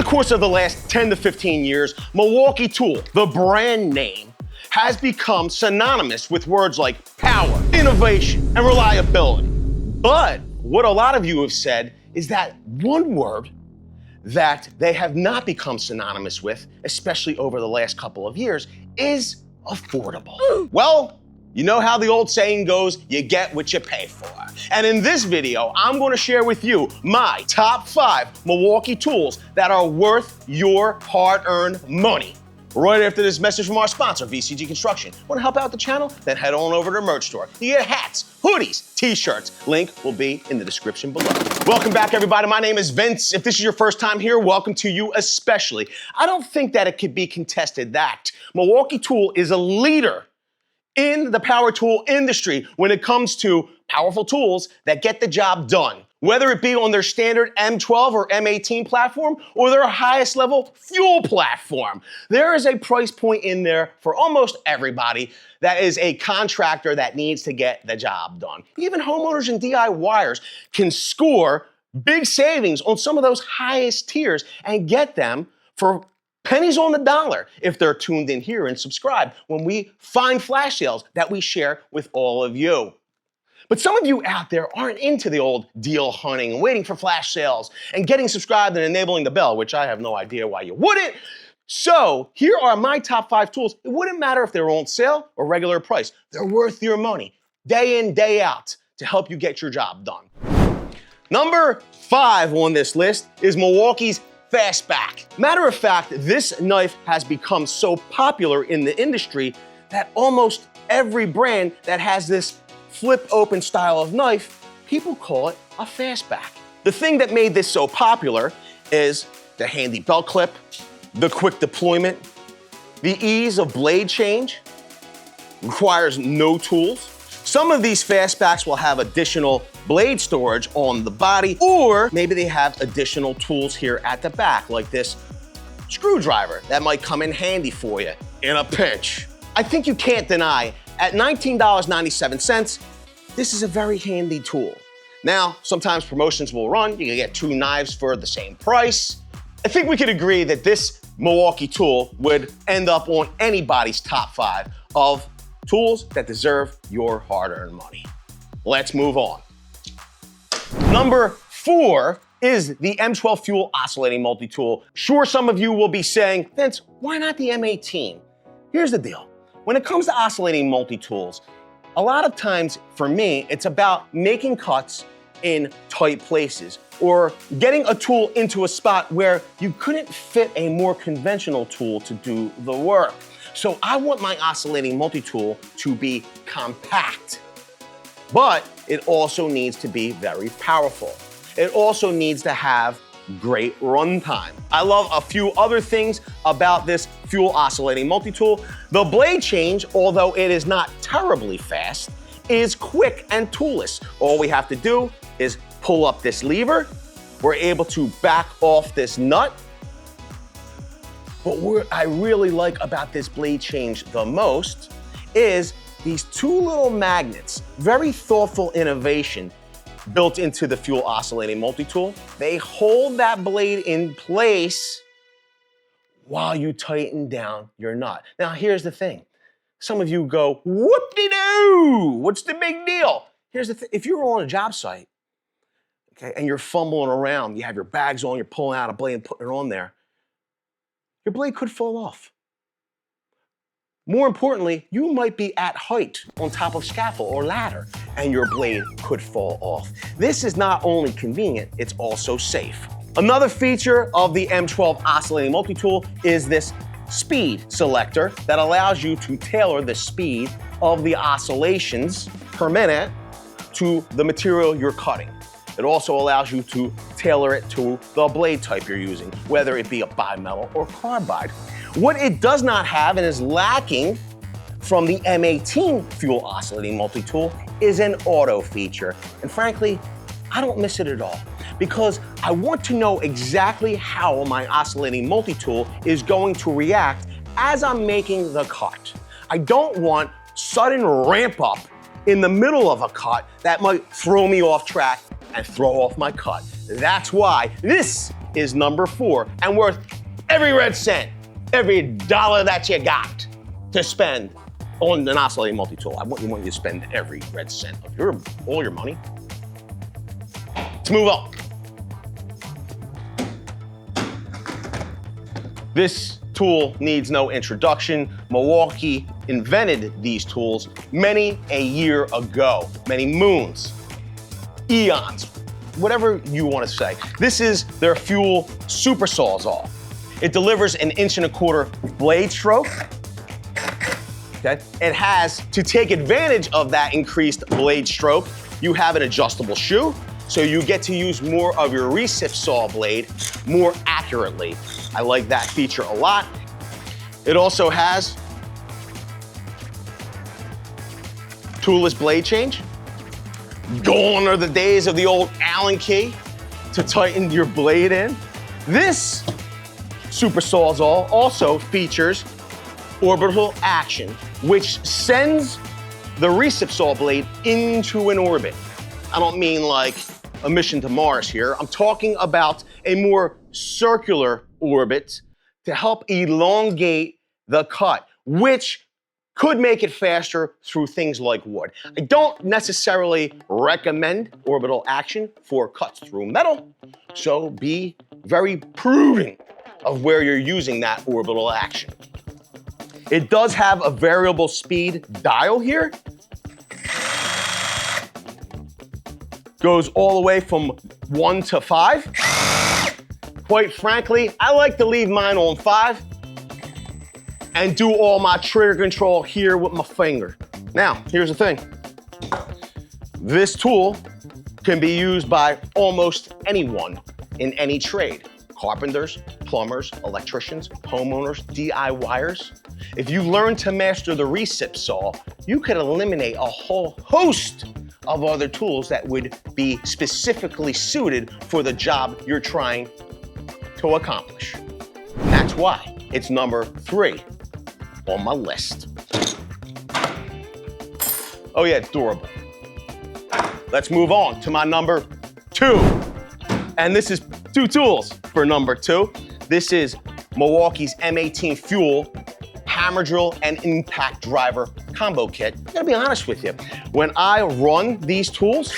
course of the last 10 to 15 years, Milwaukee Tool, the brand name, has become synonymous with words like power, innovation, and reliability. But what a lot of you have said is that one word that they have not become synonymous with, especially over the last couple of years, is affordable. Well, you know how the old saying goes, you get what you pay for. And in this video, I'm going to share with you my top 5 Milwaukee tools that are worth your hard-earned money. Right after this message from our sponsor, VCG Construction. Want to help out the channel? Then head on over to their merch store. You get hats, hoodies, t-shirts. Link will be in the description below. Welcome back, everybody. My name is Vince. If this is your first time here, welcome to you especially. I don't think that it could be contested that Milwaukee Tool is a leader in the power tool industry when it comes to powerful tools that get the job done. Whether it be on their standard M12 or M18 platform or their highest level fuel platform, there is a price point in there for almost everybody that is a contractor that needs to get the job done. Even homeowners and DIYers can score big savings on some of those highest tiers and get them for pennies on the dollar if they're tuned in here and subscribe when we find flash sales that we share with all of you. But some of you out there aren't into the old deal hunting and waiting for flash sales and getting subscribed and enabling the bell, which I have no idea why you wouldn't. So here are my top 5 tools. It wouldn't matter if they're on sale or regular price. They're worth your money, day in, day out, to help you get your job done. Number 5 on this list is Milwaukee's Fastback. Matter of fact, this knife has become so popular in the industry that almost every brand that has this flip open style of knife, people call it a Fastback. The thing that made this so popular is the handy belt clip, the quick deployment, the ease of blade change, requires no tools. Some of these Fastbacks will have additional blade storage on the body, or maybe they have additional tools here at the back, like this screwdriver that might come in handy for you in a pinch. I think you can't deny, at $19.97, this is a very handy tool. Now, sometimes promotions will run. You can get 2 knives for the same price. I think we could agree that this Milwaukee tool would end up on anybody's top 5 of tools that deserve your hard-earned money. Let's move on. Number 4 is the M12 Fuel Oscillating Multi-Tool. Sure, some of you will be saying, Vince, why not the M18? Here's the deal. When it comes to oscillating multi-tools, a lot of times for me, it's about making cuts in tight places or getting a tool into a spot where you couldn't fit a more conventional tool to do the work. So I want my oscillating multi-tool to be compact, but it also needs to be very powerful. It also needs to have great runtime. I love a few other things about this fuel oscillating multi-tool. The blade change, although it is not terribly fast, is quick and toolless. All we have to do is pull up this lever. We're able to back off this nut. But what I really like about this blade change the most is these 2 little magnets, very thoughtful innovation built into the fuel oscillating multi-tool. They hold that blade in place while you tighten down your nut. Now, here's the thing. Some of you go, whoop-de-doo, what's the big deal? Here's the thing, if you're on a job site, okay, and you're fumbling around, you have your bags on, you're pulling out a blade and putting it on there, your blade could fall off. More importantly, you might be at height on top of scaffold or ladder and your blade could fall off. This is not only convenient, it's also safe. Another feature of the M12 Oscillating Multi-Tool is this speed selector that allows you to tailor the speed of the oscillations per minute to the material you're cutting. It also allows you to tailor it to the blade type you're using, whether it be a bimetal or carbide. What it does not have and is lacking from the M18 Fuel Oscillating Multi-Tool is an auto feature. And frankly, I don't miss it at all because I want to know exactly how my oscillating multi-tool is going to react as I'm making the cut. I don't want sudden ramp up in the middle of a cut that might throw me off track and throw off my cut. That's why this is number 4 and worth every red cent, every dollar that you got to spend on an oscillating multi-tool. I want you to spend every red cent of all your money. Let's move on. This tool needs no introduction. Milwaukee invented these tools many a year ago, many moons, eons, whatever you want to say. This is their Fuel Super Sawzall. It delivers an 1.25 inch blade stroke. Okay. It has, to take advantage of that increased blade stroke, you have an adjustable shoe, so you get to use more of your recip saw blade more accurately. I like that feature a lot. It also has toolless blade change. Gone are the days of the old Allen key to tighten your blade in. This Super Sawzall also features orbital action, which sends the recip saw blade into an orbit. I don't mean like a mission to Mars here. I'm talking about a more circular orbit to help elongate the cut, which could make it faster through things like wood. I don't necessarily recommend orbital action for cuts through metal, so be very prudent of where you're using that orbital action. It does have a variable speed dial here. Goes all the way from 1 to 5. Quite frankly, I like to leave mine on 5 and do all my trigger control here with my finger. Now, here's the thing. This tool can be used by almost anyone in any trade. Carpenters, plumbers, electricians, homeowners, DIYers. If you learn to master the recip saw, you could eliminate a whole host of other tools that would be specifically suited for the job you're trying to accomplish. And that's why it's number 3 on my list. Oh yeah, it's durable. Let's move on to my number 2. And this is 2 tools for number 2. This is Milwaukee's M18 Fuel Hammer Drill and Impact Driver Combo Kit. I gotta be honest with you, when I run these tools,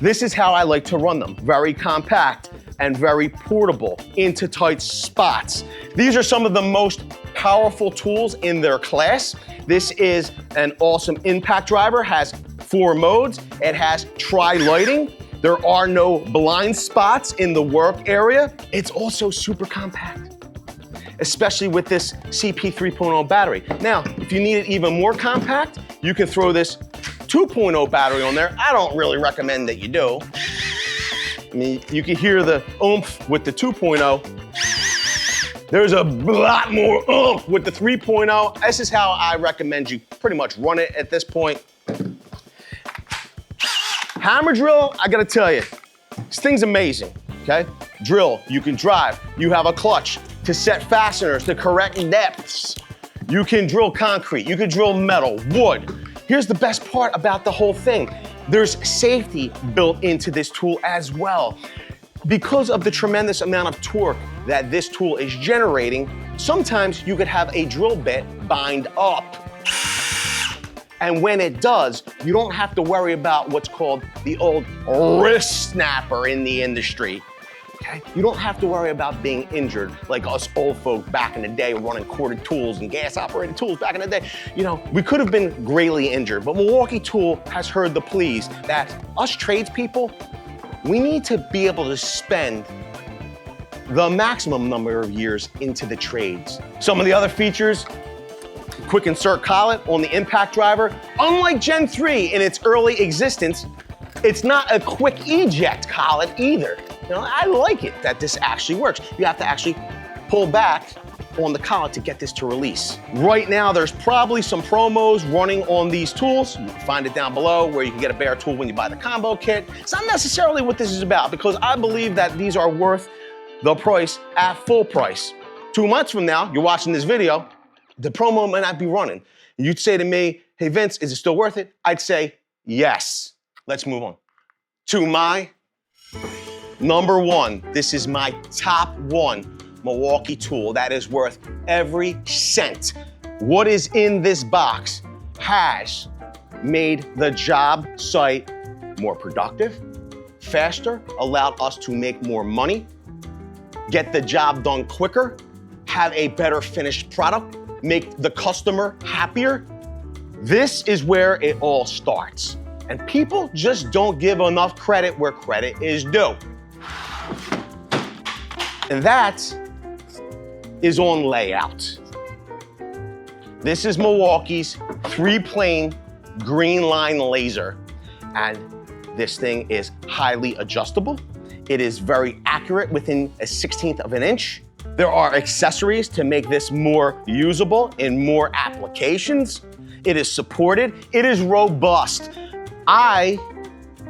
this is how I like to run them. Very compact and very portable into tight spots. These are some of the most powerful tools in their class. This is an awesome impact driver, has 4 modes. It has tri-lighting. There are no blind spots in the work area. It's also super compact, especially with this CP 3.0 battery. Now, if you need it even more compact, you can throw this 2.0 battery on there. I don't really recommend that you do. I mean, you can hear the oomph with the 2.0. There's a lot more oomph with the 3.0. This is how I recommend you pretty much run it at this point. Hammer drill, I gotta tell you, this thing's amazing, okay? Drill, you can drive. You have a clutch to set fasteners to correct depths. You can drill concrete, you can drill metal, wood. Here's the best part about the whole thing. There's safety built into this tool as well. Because of the tremendous amount of torque that this tool is generating, sometimes you could have a drill bit bind up. And when it does, you don't have to worry about what's called the old wrist snapper in the industry. Okay? You don't have to worry about being injured like us old folk back in the day running corded tools and gas operated tools back in the day. You know, we could have been greatly injured, but Milwaukee Tool has heard the pleas that us tradespeople, we need to be able to spend the maximum number of years into the trades. Some of the other features, quick insert collet on the impact driver. Unlike Gen 3 in its early existence, it's not a quick eject collet either. You know, I like it that this actually works. You have to actually pull back on the collet to get this to release. Right now, there's probably some promos running on these tools. You can find it down below where you can get a bare tool when you buy the combo kit. It's not necessarily what this is about because I believe that these are worth the price at full price. 2 months from now, you're watching this video, the promo might not be running. You'd say to me, hey Vince, is it still worth it? I'd say, yes. Let's move on to my Number one, this is my top one Milwaukee tool that is worth every cent. What is in this box has made the job site more productive, faster, allowed us to make more money, get the job done quicker, have a better finished product, make the customer happier. This is where it all starts. And people just don't give enough credit where credit is due. And that is on layout. This is Milwaukee's 3-plane green line laser. And this thing is highly adjustable. It is very accurate within a 1/16 of an inch. There are accessories to make this more usable in more applications. It is supported, it is robust. I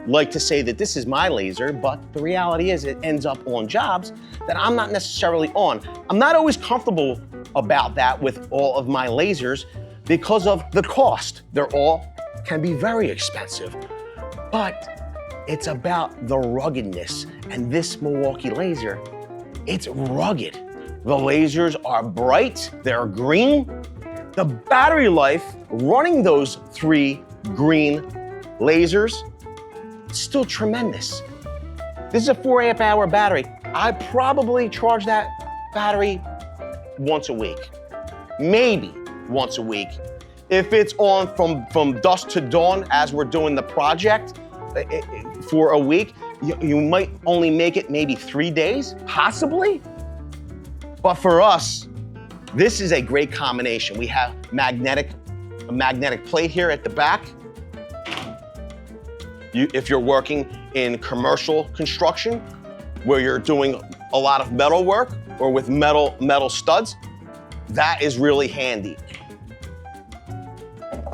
like to say that this is my laser, but the reality is it ends up on jobs that I'm not necessarily on. I'm not always comfortable about that with all of my lasers because of the cost. They're all can be very expensive, but it's about the ruggedness. And this Milwaukee laser, it's rugged. The lasers are bright, they're green. The battery life running those 3 green lasers, still tremendous. This is a 4 amp hour battery. I probably charge that battery once a week, maybe once a week. If it's on from dusk to dawn as we're doing the project for a week, you might only make it maybe 3 days, possibly. But for us, this is a great combination. We have a magnetic plate here at the back. If you're working in commercial construction, where you're doing a lot of metal work or with metal studs, that is really handy.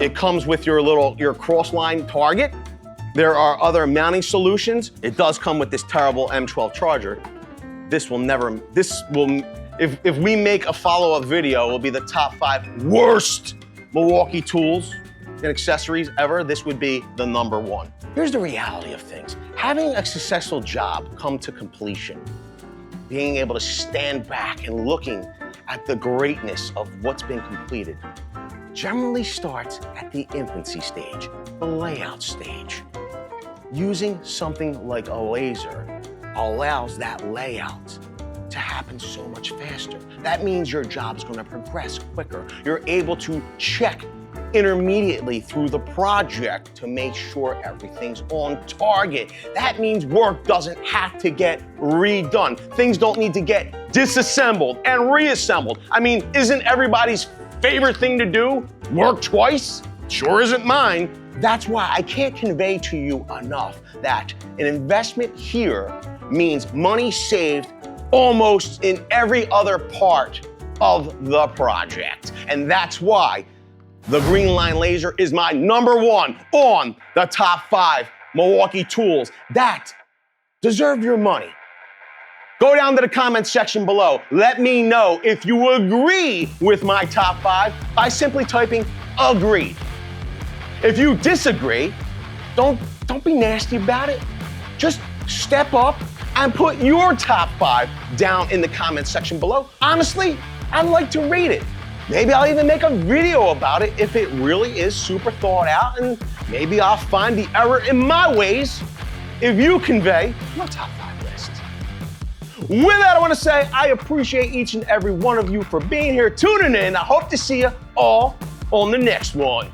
It comes with your cross-line target. There are other mounting solutions. It does come with this terrible M12 charger. If we make a follow-up video, it will be the top 5 worst Milwaukee tools and accessories ever. This would be the number 1. Here's the reality of things. Having a successful job come to completion, being able to stand back and looking at the greatness of what's been completed, generally starts at the infancy stage, the layout stage. Using something like a laser allows that layout to happen so much faster. That means your job's gonna progress quicker. You're able to check intermediately through the project to make sure everything's on target. That means work doesn't have to get redone. Things don't need to get disassembled and reassembled. I mean, isn't everybody's favorite thing to do work twice? Sure isn't mine. That's why I can't convey to you enough that an investment here means money saved almost in every other part of the project. And that's why the Green Line Laser is my number 1 on the top 5 Milwaukee tools that deserve your money. Go down to the comment section below. Let me know if you agree with my top 5 by simply typing agreed. If you disagree, don't be nasty about it. Just step up and put your top 5 down in the comment section below. Honestly, I'd like to read it. Maybe I'll even make a video about it if it really is super thought out, and maybe I'll find the error in my ways if you convey your top 5 list. With that, I want to say I appreciate each and every one of you for being here, tuning in. I hope to see you all on the next one.